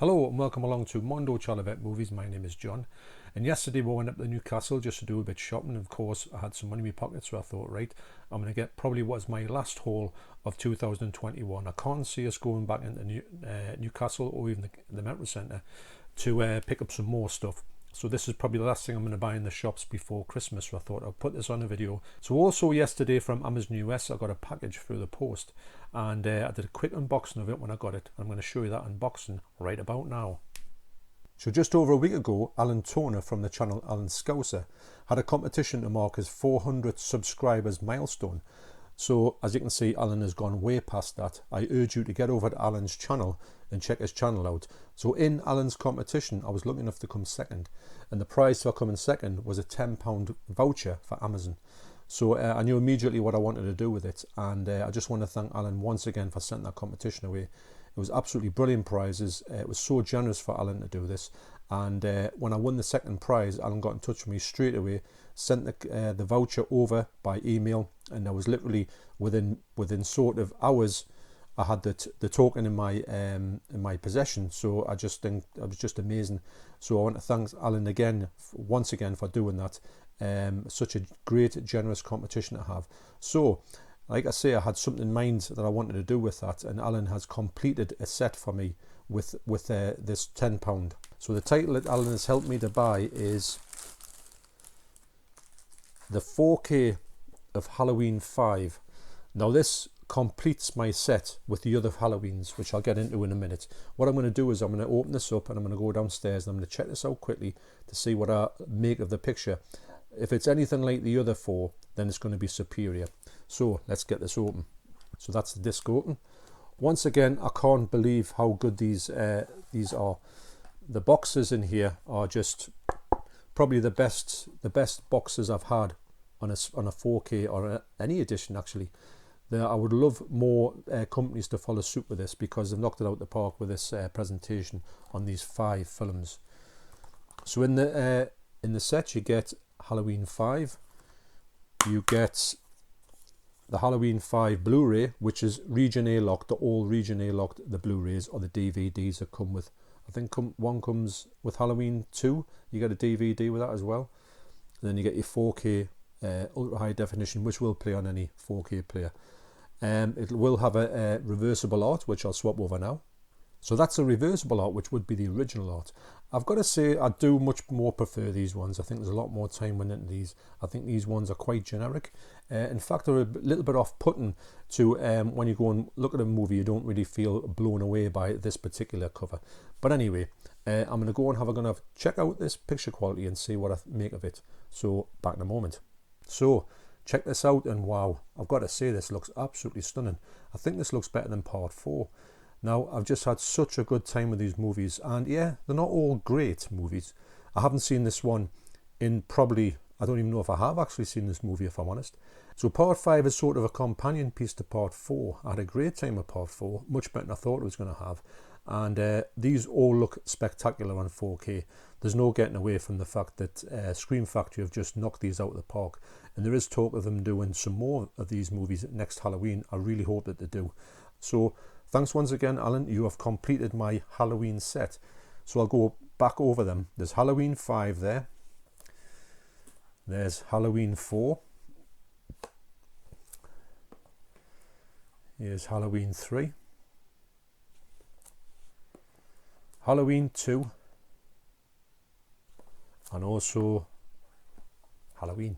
Hello and welcome along to Mondo Chalavet Movies. My name is John, and yesterday we went up to Newcastle just to do a bit shopping. Of course, I had some money in my pocket, so I thought, right, I'm going to get probably what is my last haul of 2021. I can't see us going back into Newcastle or even the Metro Centre to pick up some more stuff. So this is probably the last thing I'm going to buy in the shops before Christmas, so I thought I'll put this on a video. So also yesterday from Amazon US, I got a package through the post, and I did a quick unboxing of it when I got it. I'm going to show you that unboxing right about now. So just over a week ago, Alan Toner from the channel Alan Scouser had a competition to mark his 400 subscribers milestone. So as you can see, Alan has gone way past that. I urge you to get over to Alan's channel and check his channel out. So in Alan's competition, I was lucky enough to come second, and the prize for coming second was a £10 voucher for Amazon. So I knew immediately what I wanted to do with it, and I just want to thank Alan once again for sending that competition away. It was absolutely brilliant prizes. It was so generous for Alan to do this, and when I won the second prize, Alan got in touch with me straight away, sent the voucher over by email, and I was literally within sort of hours I had the token in my possession. So I just think it was just amazing. So I want to thank Alan again, once again, for doing that. Such a great, generous competition to have. So like I say, I had something in mind that I wanted to do with that, and Alan has completed a set for me with this £10. So the title that Alan has helped me to buy is the 4K of Halloween 5. Now this completes my set with the other Halloweens, which I'll get into in a minute. What I'm going to do is I'm going to open this up and I'm going to go downstairs and I'm going to check this out quickly to see what I make of the picture. If it's anything like the other four, then it's going to be superior. So let's get this open. So that's the disc open. Once again, I can't believe how good these are. The boxes in here are just probably the best boxes I've had on a 4K or any edition actually. I would love more companies to follow suit with this, because they've knocked it out the park with this presentation on these 5 films. So in the set you get Halloween 5, you get the Halloween 5 Blu-ray, which is region A locked. All region A locked, the Blu-rays or the DVDs that come with. I think one comes with Halloween 2. You get a DVD with that as well. And then you get your 4K ultra high definition, which will play on any 4K player. It will have a reversible art, which I'll swap over now. So that's a reversible art, which would be the original art. I've got to say, I do much more prefer these ones. I think there's a lot more time went into these. I think these ones are quite generic. In fact, they're a little bit off-putting to when you go and look at a movie, you don't really feel blown away by this particular cover. But anyway, I'm going to go and have a check out this picture quality and see what I make of it. So back in a moment. So check this out, and wow, I've got to say, this looks absolutely stunning. I think this looks better than part 4. Now, I've just had such a good time with these movies, and yeah, they're not all great movies. I haven't seen this one in probably, I don't even know if I have actually seen this movie, if I'm honest. So part 5 is sort of a companion piece to part 4. I had a great time with part 4, much better than I thought I was going to have. And these all look spectacular on 4K. There's no getting away from the fact that Scream Factory have just knocked these out of the park. And there is talk of them doing some more of these movies next Halloween. I really hope that they do. So thanks once again, Alan. You have completed my Halloween set. So I'll go back over them. There's Halloween 5 there. There's Halloween 4. Here's Halloween 3. Halloween 2. And also Halloween.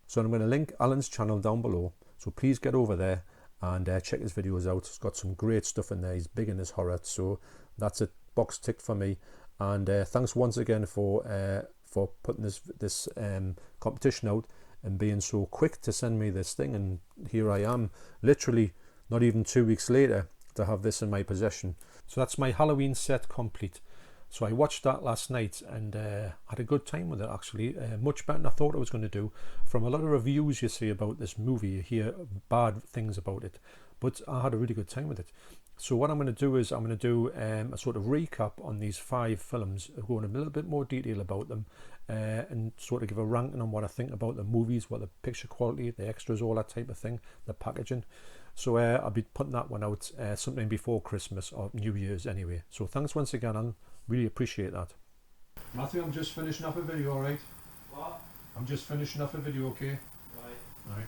So I'm going to link Alan's channel down below. So please get over there and check his videos out. He's got some great stuff in there. He's big in his horror, so that's a box ticked for me. And thanks once again for putting this competition out and being so quick to send me this thing. And here I am, literally not even 2 weeks later, to have this in my possession. So that's my Halloween set complete. So I watched that last night and had a good time with it actually. Much better than I thought I was going to do. From a lot of reviews you see about this movie, you hear bad things about it. But I had a really good time with it. So what I'm going to do is I'm going to do a sort of recap on these 5 films, go in a little bit more detail about them, and sort of give a ranking on what I think about the movies, what the picture quality, the extras, all that type of thing, the packaging. So I'll be putting that one out sometime before Christmas or New Year's anyway. So thanks once again, I really appreciate that. Matthew, I'm just finishing up a video, alright? What? I'm just finishing up a video, okay? Right.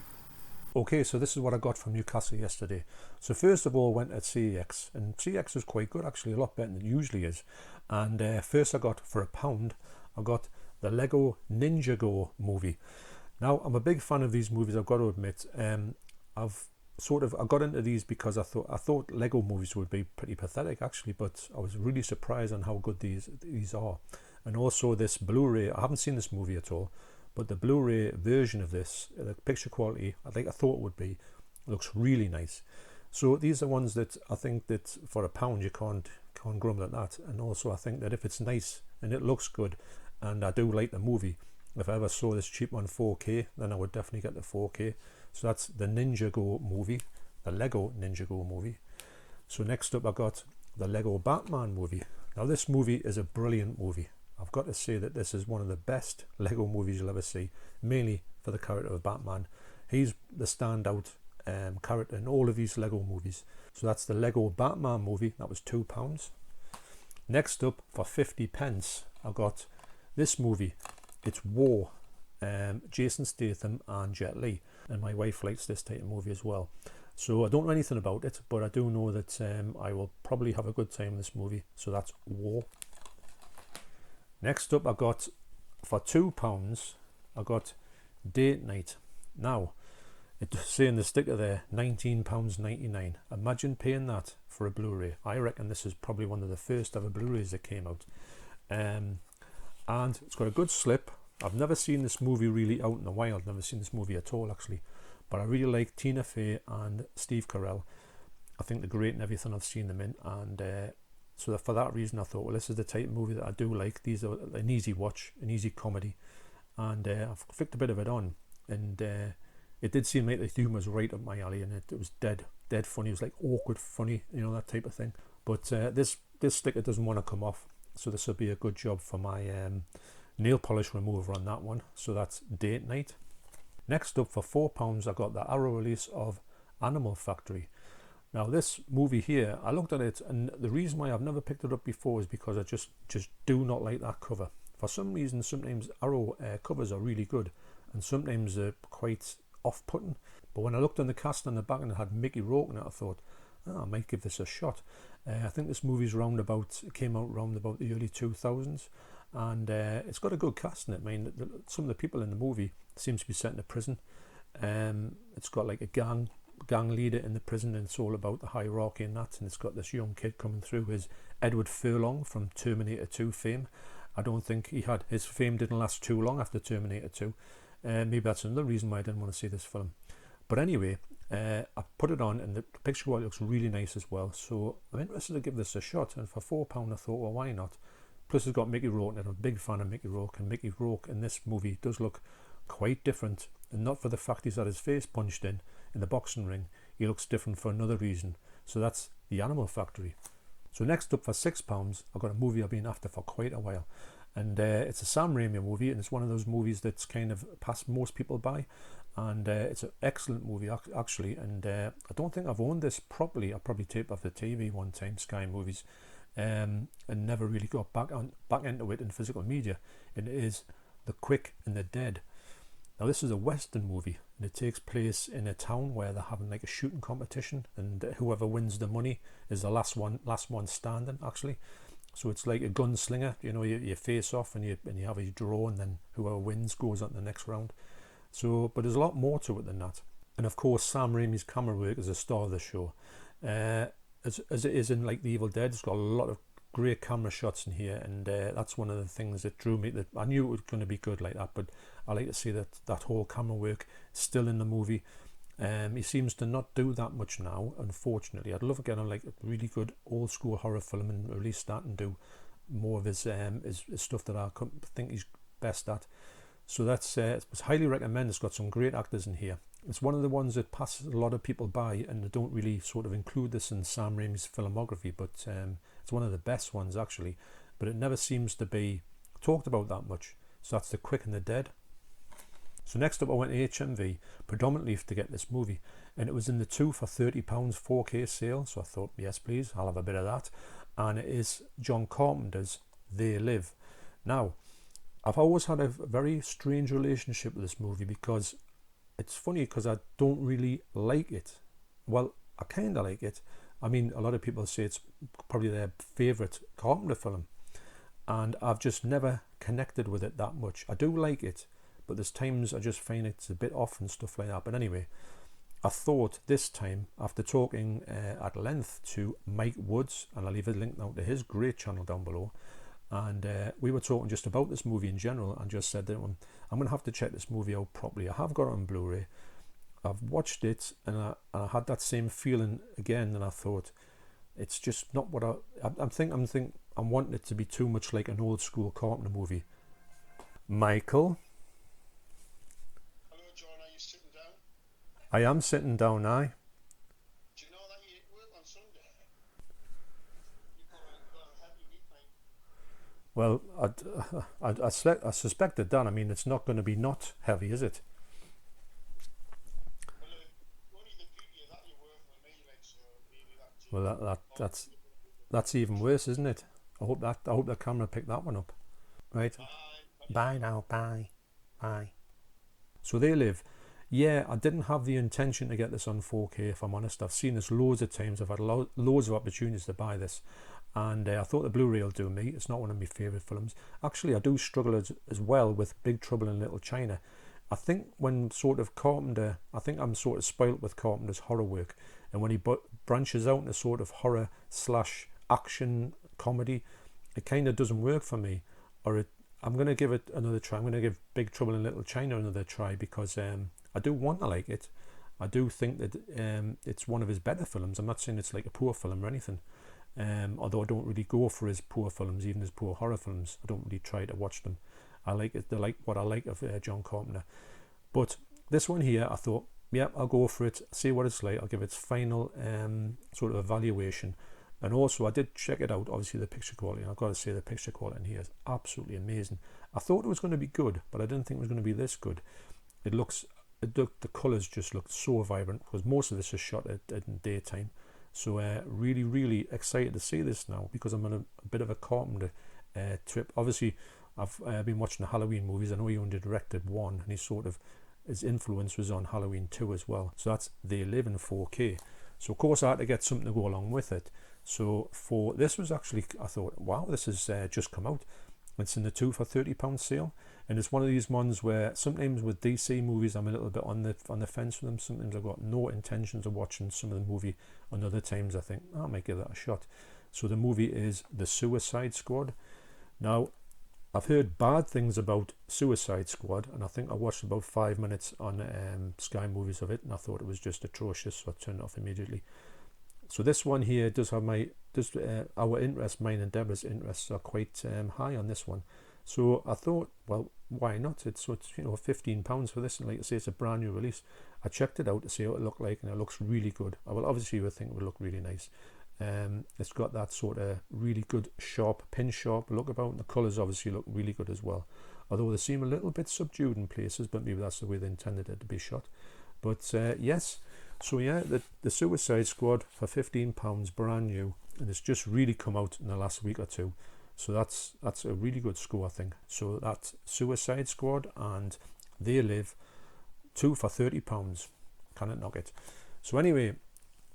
Okay, so this is what I got from Newcastle yesterday. So first of all, I went at CEX, and CEX was quite good, actually, a lot better than it usually is. And first I got, for £1, I got the Lego Ninjago movie. Now, I'm a big fan of these movies, I've got to admit. I got into these because I thought Lego movies would be pretty pathetic, actually, but I was really surprised on how good these are. And also this Blu-ray, I haven't seen this movie at all, but the Blu-ray version of this, the picture quality, like I thought it would be, looks really nice. So these are ones that I think that for £1 you can't grumble at that. And also I think that if it's nice and it looks good, and I do like the movie, if I ever saw this cheap on 4K, then I would definitely get the 4K. So that's the Ninjago movie, the Lego Ninjago movie. So next up I got the Lego Batman movie. Now this movie is a brilliant movie. I've got to say that this is one of the best Lego movies you'll ever see, mainly for the character of Batman. He's the standout character in all of these Lego movies. So that's the Lego Batman movie, that was £2. Next up, for 50p, I got this movie. It's War, Jason Statham and Jet Li, and my wife likes this type of movie as well. So I don't know anything about it, but I do know that I will probably have a good time in this movie. So that's War. Next up, I got, for £2, I got Date Night. Now, it's saying the sticker there, £19.99. Imagine paying that for a Blu-ray. I reckon this is probably one of the first ever Blu-rays that came out. And it's got a good slip. I've never seen this movie really out in the wild, never seen this movie at all actually, but I really like Tina Fey and Steve Carell. I think they're great in everything I've seen them in, and so for that reason I thought, well, this is the type of movie that I do like. These are an easy watch, an easy comedy, and I've flicked a bit of it on, and it did seem like the humour was right up my alley, and it was dead funny. It was like awkward funny, you know, that type of thing. But this sticker doesn't want to come off, so this will be a good job for my nail polish remover on that one. So that's Date Night. Next up, for £4, I got the Arrow release of Animal Factory. Now this movie here, I looked at it, and the reason why I've never picked it up before is because I just do not like that cover. For some reason, sometimes Arrow covers are really good, and sometimes they're quite off-putting. But when I looked on the cast on the back and it had Mickey Rourke in it, I thought, I might give this a shot. I think this movie's came out round about the early 2000s, and it's got a good cast in it. I mean, some of the people in the movie seem to be set in a prison. It's got like a gang leader in the prison, and it's all about the hierarchy and that, and it's got this young kid coming through, is Edward Furlong from Terminator 2 fame. I don't think his fame didn't last too long after Terminator 2. Maybe that's another reason why I didn't want to see this film. But anyway, I put it on, and the picture quality looks really nice as well, so I'm interested to give this a shot. And for £4 I thought, well, why not? Plus it's got Mickey Rourke, and I'm a big fan of Mickey Rourke, and Mickey Rourke in this movie does look quite different, and not for the fact he's had his face punched in the boxing ring. He looks different for another reason. So that's The Animal Factory. So next up, for £6, I've got a movie I've been after for quite a while, and it's a Sam Raimi movie, and it's one of those movies that's kind of passed most people by, and it's an excellent movie actually. And I don't think I've owned this properly. I probably taped off the TV one time, Sky Movies, and never really got back into it in physical media. It is The Quick and the Dead. Now this is a Western movie, and it takes place in a town where they're having like a shooting competition, and whoever wins the money is the last one standing actually. So it's like a gunslinger, you know, you face off and you have a draw, and then whoever wins goes on to the next round. So, but there's a lot more to it than that. And of course, Sam Raimi's camera work is a star of the show. As it is in like The Evil Dead, it's got a lot of great camera shots in here, and that's one of the things that drew me. That I knew it was going to be good like that, but I like to see that whole camera work still in the movie. He seems to not do that much now, unfortunately. I'd love to get on like a really good old school horror film and release that and do more of his stuff that I think he's best at. So that's it's highly recommended. It's got some great actors in here. It's one of the ones that passes a lot of people by, and they don't really sort of include this in Sam Raimi's filmography, but it's one of the best ones actually, but it never seems to be talked about that much. So that's The Quick and the Dead. So next up I went to HMV, predominantly to get this movie, and it was in the 2 for £30 4K sale, so I thought, yes please, I'll have a bit of that. And it is John Carpenter's They Live. Now, I've always had a very strange relationship with this movie, because it's funny, because I don't really like it. Well, I kind of like it. I mean, a lot of people say it's probably their favourite Carpenter film, and I've just never connected with it that much. I do like it, but there's times I just find it's a bit off and stuff like that. But anyway, I thought this time, after talking at length to Mike Woods, and I'll leave a link now to his great channel down below, and we were talking just about this movie in general, and just said that I'm going to have to check this movie out properly. I have got it on Blu-ray. I've watched it, and I had that same feeling again, and I thought it's just not what I'm wanting it to be too much like an old school Carpenter movie. Michael? Hello John, are you sitting down? I am sitting down, aye. Do you know that you work on Sunday? You've got a heavy week, Well, I suspected that. I mean, it's not going to be not heavy, is it? Only the beauty of that you work with me, like, so maybe that's... Well, that's even worse, isn't it? I hope the camera picked that one up. Right. Bye now. Bye. So They Live. Yeah, I didn't have the intention to get this on 4K, if I'm honest. I've seen this loads of times. I've had loads of opportunities to buy this, and I thought the Blu-ray will do me. It's not one of my favourite films. Actually, I do struggle as well with Big Trouble in Little China. I think when sort of Carpenter, I think I'm sort of spoilt with Carpenter's horror work, and when he branches out into sort of horror / action comedy, it kind of doesn't work for me. I'm going to give it another try. I'm going to give Big Trouble in Little China another try, because I do want to like it. I do think that it's one of his better films. I'm not saying it's like a poor film or anything, although I don't really go for his poor films, even his poor horror films. I don't really try to watch them. I like it. They like what I like of John Carpenter. But this one here, I thought, yeah, I'll go for it, see what it's like. I'll give its final sort of evaluation. And also, I did check it out, obviously, the picture quality. And I've got to say, the picture quality in here is absolutely amazing. I thought it was going to be good, but I didn't think it was going to be this good. The colours just look so vibrant, because most of this is shot in daytime. So really, really excited to see this now, because I'm on a bit of a Carpenter trip. Obviously, I've been watching the Halloween movies. I know he only directed one, and his influence was on Halloween 2 as well. So that's They Live in 4K. So of course I had to get something to go along with it. So for this was actually, I thought, wow, this has just come out. It's in the 2 for £30 sale, and it's one of these ones where sometimes with DC movies I'm a little bit on the fence with them. Sometimes I've got no intentions of watching some of the movie, and other times I think I might give that a shot. So the movie is The Suicide Squad. Now, I've heard bad things about Suicide Squad, and I think I watched about 5 minutes on Sky Movies of it, and I thought it was just atrocious, so I turned it off immediately. So this one here does have our interest, mine and Deborah's interests are quite high on this one. So I thought, well, why not? It's £15 for this, and like I say, it's a brand new release. I checked it out to see what it looked like, and it looks really good. I will obviously would think it would look really nice. It's got that sort of really good pin sharp look about, and the colours obviously look really good as well. Although they seem a little bit subdued in places, but maybe that's the way they intended it to be shot. But yes. So yeah, the Suicide Squad for £15, brand new, and it's just really come out in the last week or two. So that's a really good score, I think. So that's Suicide Squad and They Live, 2 for £30. Can it knock it? So anyway,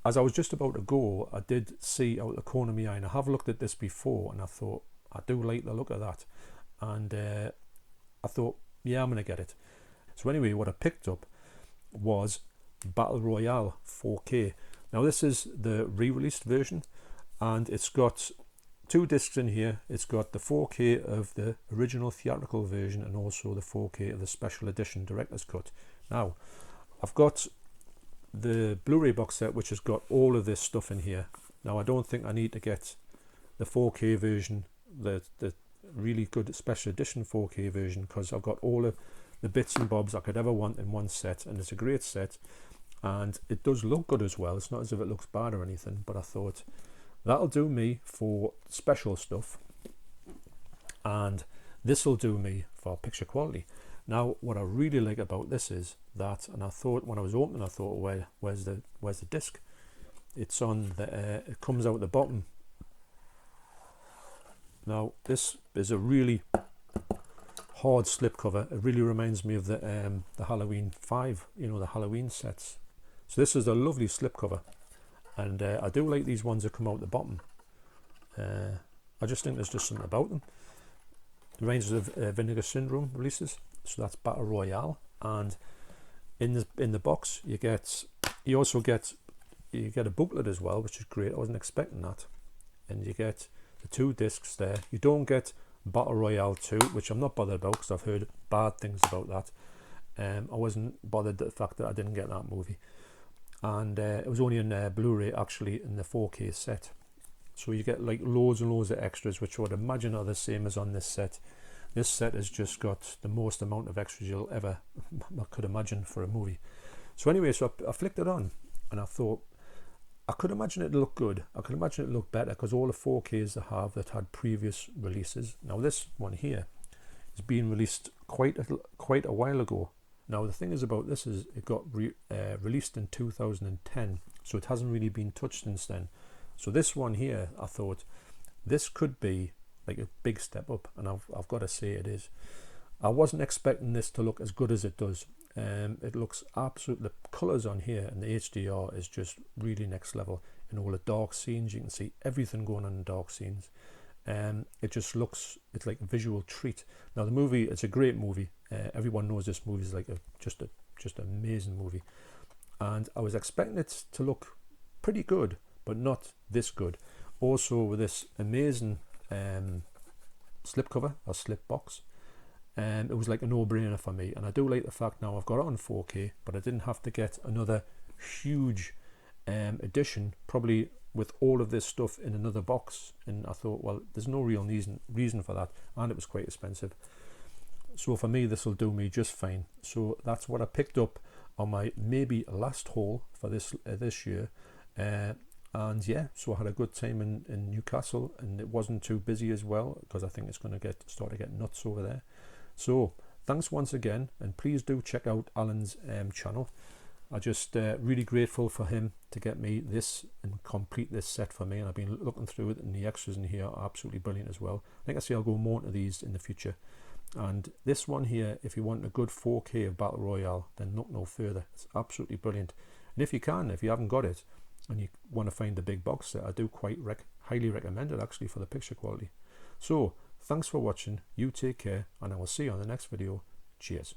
as I was just about to go, I did see out the corner of my eye, and I have looked at this before, and I thought, I do like the look of that. And I thought, yeah, I'm going to get it. So anyway, what I picked up was Battle Royale 4K. Now this is the re-released version, and it's got 2 discs in here. It's got the 4K of the original theatrical version, and also the 4K of the special edition director's cut. Now I've got the Blu-ray box set, which has got all of this stuff in here. Now I don't think I need to get the 4K version, the really good special edition 4K version, because I've got all of the bits and bobs I could ever want in one set, and it's a great set, and it does look good as well. It's not as if it looks bad or anything, but I thought that'll do me for special stuff, and this will do me for picture quality. Now, what I really like about this is that, and I thought when I was opening, I thought, where's the disc? It's on the, it comes out the bottom. Now, this is a really hard slipcover. It really reminds me of the Halloween 5, the Halloween sets. So this is a lovely slipcover, and I do like these ones that come out the bottom. I just think there's just something about them. The ranges of Vinegar Syndrome releases, so that's Battle Royale, and in the box you also get a booklet as well, which is great. I wasn't expecting that. And you get the 2 discs there. You don't get Battle Royale 2, which I'm not bothered about because I've heard bad things about that. I wasn't bothered at the fact that I didn't get that movie, and it was only in Blu-ray actually in the 4K set. So you get like loads and loads of extras, which I would imagine are the same as on this set. This set has just got the most amount of extras you'll ever I could imagine for a movie. So anyway, so I flicked it on, and I thought I could imagine it look good. I could imagine it look better because all the 4Ks they have that had previous releases. Now this one here is being released quite a while ago. Now the thing is about this is it got released in 2010, so it hasn't really been touched since then. So this one here, I thought this could be like a big step up, and I've got to say it is. I wasn't expecting this to look as good as it does. It looks absolute. The colours on here and the HDR is just really next level. In all the dark scenes, you can see everything going on in dark scenes. It just looks, it's like a visual treat. Now the movie, it's a great movie. Everyone knows this movie is like just an amazing movie, and I was expecting it to look pretty good, but not this good. Also with this amazing slipcover or slip box, it was like a no-brainer for me. And I do like the fact now I've got it on 4K, but I didn't have to get another huge edition, probably with all of this stuff in another box. And I thought, well, there's no real reason for that, and it was quite expensive. So for me, this will do me just fine. So that's what I picked up on my maybe last haul for this year. And yeah, so I had a good time in Newcastle, and it wasn't too busy as well, because I think it's going to start to get nuts over there. So thanks once again, and please do check out Alan's channel. I'm just really grateful for him to get me this and complete this set for me, and I've been looking through it, and the extras in here are absolutely brilliant as well. I think I see I'll go more into these in the future. And this one here, if you want a good 4K of Battle Royale, then look no further. It's absolutely brilliant. And if you haven't got it and you want to find the big box set, I do quite highly recommend it actually for the picture quality. So thanks for watching, you take care, and I will see you on the next video. Cheers.